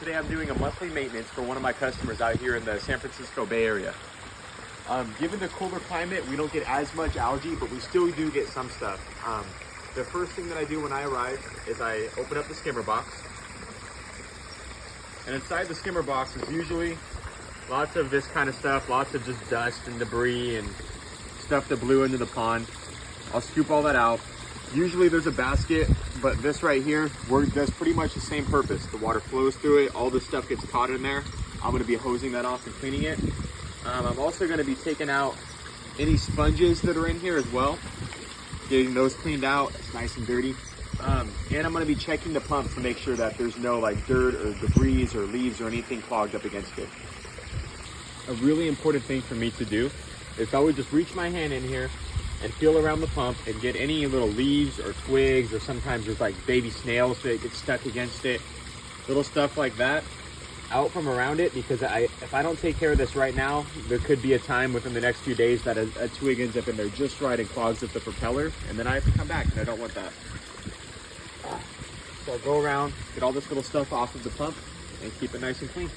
today I'm doing a monthly maintenance for one of my customers out here in the San Francisco Bay Area. Given the colder climate, we don't get as much algae, but we still do get some stuff. The first thing that I do when I arrive is I open up the skimmer box. And inside the skimmer box is usually lots of this kind of stuff, lots of just dust and debris and stuff that blew into the pond. I'll scoop all that out. Usually there's a basket, but this right here does pretty much the same purpose. The water flows through it, all this stuff gets caught in there. I'm gonna be hosing that off and cleaning it. I'm also gonna be taking out any sponges that are in here as well, getting those cleaned out. It's nice and dirty. And I'm gonna be checking the pump to make sure that there's no like dirt or debris or leaves or anything clogged up against it. A really important thing for me to do is I would just reach my hand in here and feel around the pump and get any little leaves or twigs, or sometimes there's like baby snails that get stuck against it, little stuff like that, out from around it, because if I don't take care of this right now, there could be a time within the next few days that a twig ends up in there just right and clogs up the propeller, and then I have to come back, and I don't want that. So I'll go around, get all this little stuff off of the pump, and keep it nice and clean.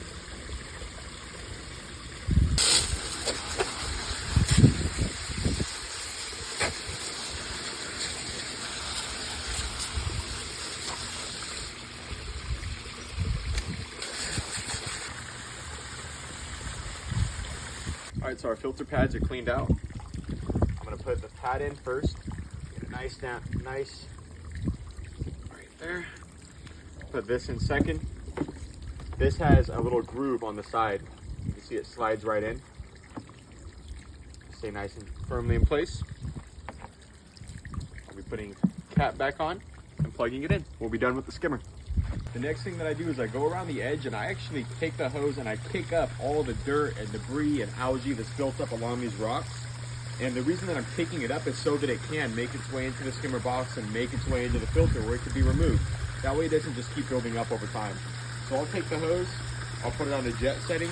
All right, so our filter pads are cleaned out. I'm gonna put the pad in first. Get it nice down, nice right there. Put this in second. This has a little groove on the side. You can see it slides right in. Stay nice and firmly in place. I'll be putting cap back on and plugging it in. We'll be done with the skimmer. The next thing that I do is I go around the edge and I actually take the hose and I pick up all the dirt and debris and algae that's built up along these rocks. And the reason that I'm picking it up is so that it can make its way into the skimmer box and make its way into the filter where it can be removed. That way it doesn't just keep building up over time. So I'll take the hose, I'll put it on the jet setting,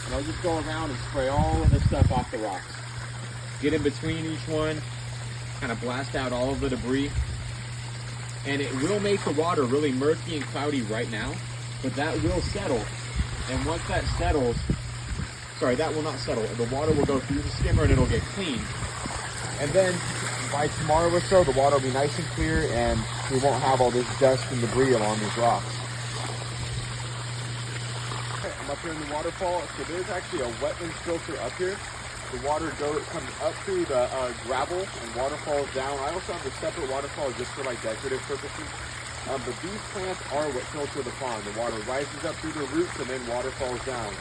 and I'll just go around and spray all of this stuff off the rocks. Get in between each one, kind of blast out all of the debris. And it will make the water really murky and cloudy right now, but that will settle. And once that settles, sorry, that will not settle. The water will go through the skimmer and it'll get clean. And then by tomorrow or so, the water will be nice and clear and we won't have all this dust and debris along these rocks. Okay, I'm up here in the waterfall. So there's actually a wetlands filter up here. The water comes up through the gravel and water falls down. I also have a separate waterfall just for like decorative purposes. But these plants are what filter the pond. The water rises up through the roots and then water falls down.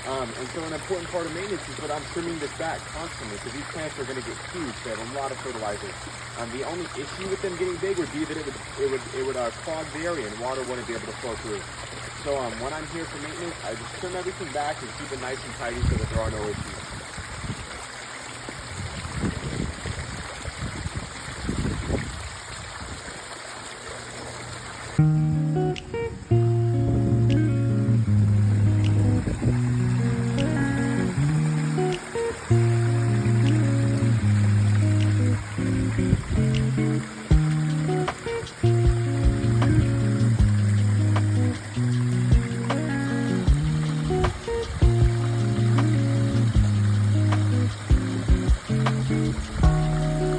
And so an important part of maintenance is that I'm trimming this back constantly because these plants are going to get huge. They have a lot of fertilizer. The only issue with them getting big would be that it would clog the area and water wouldn't be able to flow through. So when I'm here for maintenance, I just trim everything back and keep it nice and tidy so that there are no issues.